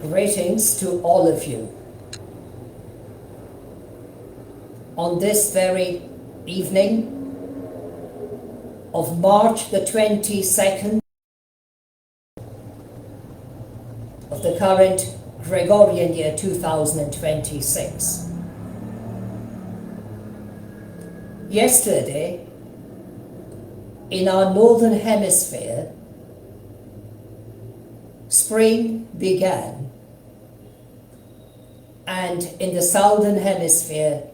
Greetings to all of you. On this very evening of March the 22nd of the current Gregorian year 2026. Yesterday, in our northern hemisphere, spring began, and in the southern hemisphere,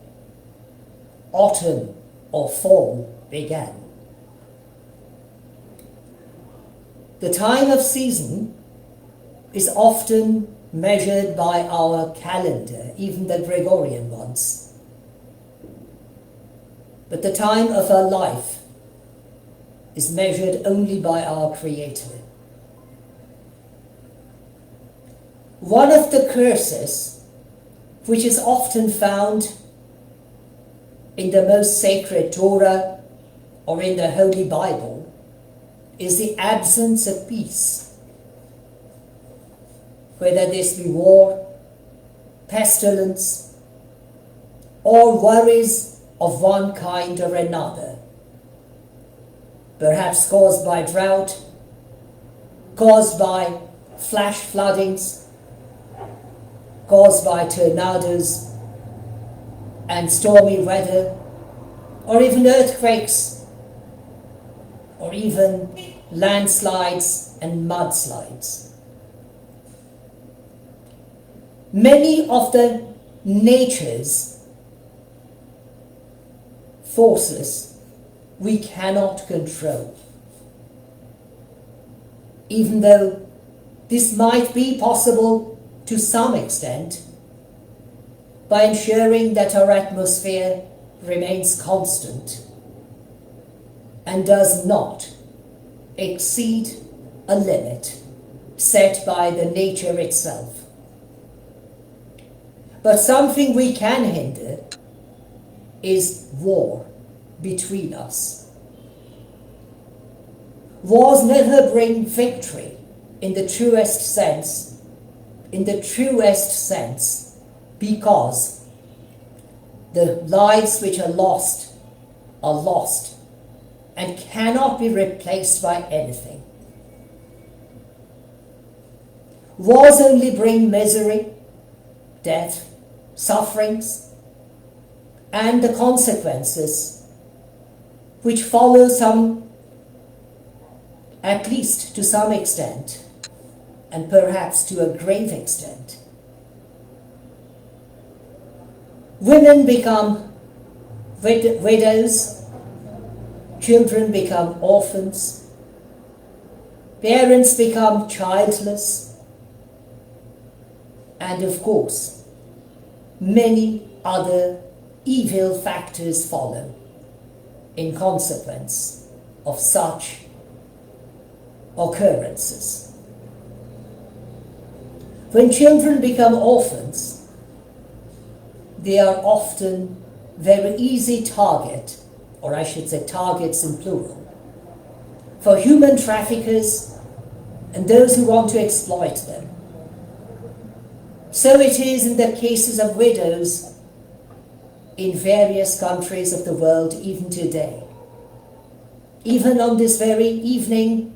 autumn or fall began. The time of season is often measured by our calendar, even the Gregorian ones. But the time of our life is measured only by our Creator. One of the curses which is often found in the most sacred Torah or in the Holy Bible is the absence of peace. Whether this be war, pestilence, or worries of one kind or another, perhaps caused by drought, caused by flash floodings, caused by tornadoes and stormy weather, or even earthquakes, or even landslides and mudslides. Many of the nature's forces we cannot control, even though this might be possible to some extent by ensuring that our atmosphere remains constant and does not exceed a limit set by the nature itself. But something we can hinder is war between us. Wars never bring victory in the truest sense, because the lives which are lost and cannot be replaced by anything. Wars only bring misery, death, sufferings, and the consequences which follow at least to some extent, and perhaps to a grave extent. Women become widows, children become orphans, parents become childless, and of course, many other evil factors follow in consequence of such occurrences. When children become orphans, they are often very easy target, or I should say targets in plural, for human traffickers and those who want to exploit them. So it is in the cases of widows in various countries of the world even today. Even on this very evening,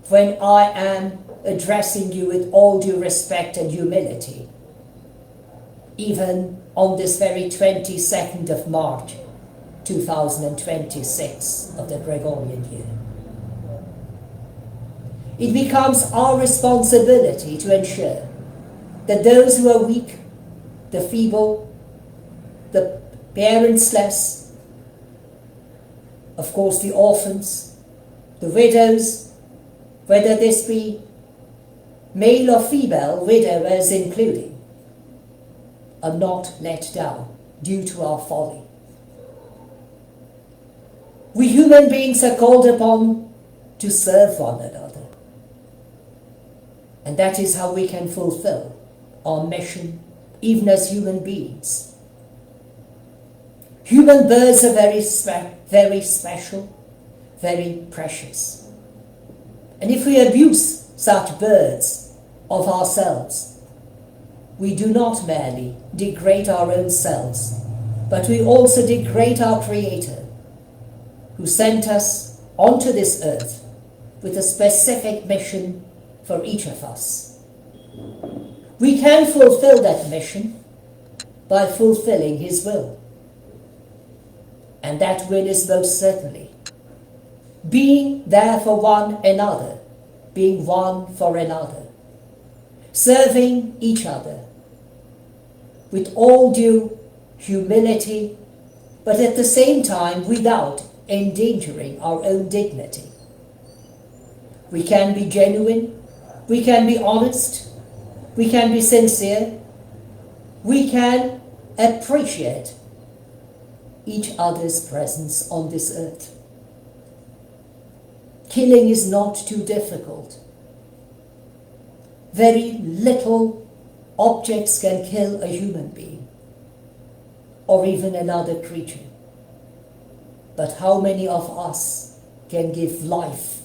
when I am addressing you with all due respect and humility, even on this very 22nd of March 2026 of the Gregorian year. It becomes our responsibility to ensure that those who are weak, the feeble, the parentless, of course the orphans, the widows, whether this be male or female widowers including, are not let down due to our folly. We human beings are called upon to serve one another. And that is how we can fulfill our mission, even as human beings. Human birds are very special, very precious. And if we abuse such birds of ourselves, we do not merely degrade our own selves, but we also degrade our Creator, who sent us onto this earth with a specific mission for each of us. We can fulfill that mission by fulfilling His will. And that will is most certainly being there for one another, being one for another, serving each other with all due humility, but at the same time without endangering our own dignity. We can be genuine, we can be honest, we can be sincere, we can appreciate each other's presence on this earth. Killing is not too difficult. Very little objects can kill a human being or even another creature. But how many of us can give life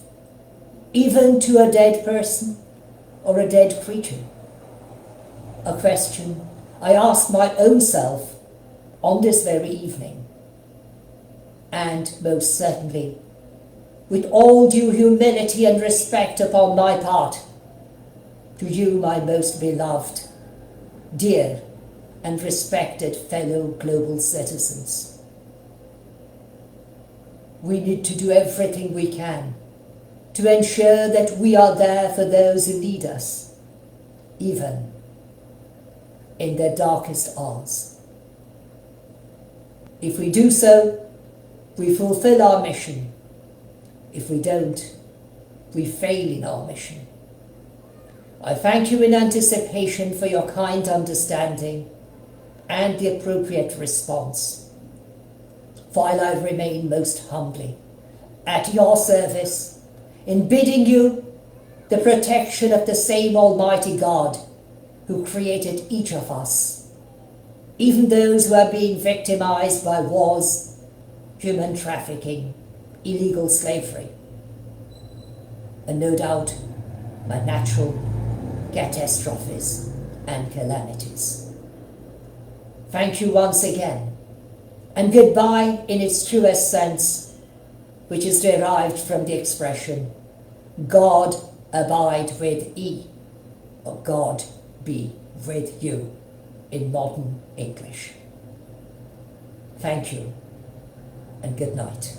even to a dead person or a dead creature? A question I ask my own self on this very evening. And most certainly, with all due humility and respect upon my part, to you, my most beloved, dear and respected fellow global citizens. We need to do everything we can to ensure that we are there for those who need us, even in their darkest hours. If we do so, we fulfill our mission. If we don't, we fail in our mission. I thank you in anticipation for your kind understanding and the appropriate response, while I remain most humbly at your service in bidding you the protection of the same Almighty God who created each of us, even those who are being victimized by wars, human trafficking, illegal slavery, and no doubt by natural catastrophes and calamities. Thank you once again, and goodbye in its truest sense, which is derived from the expression, God abide with ye, or God be with you in modern English. Thank you, and good night.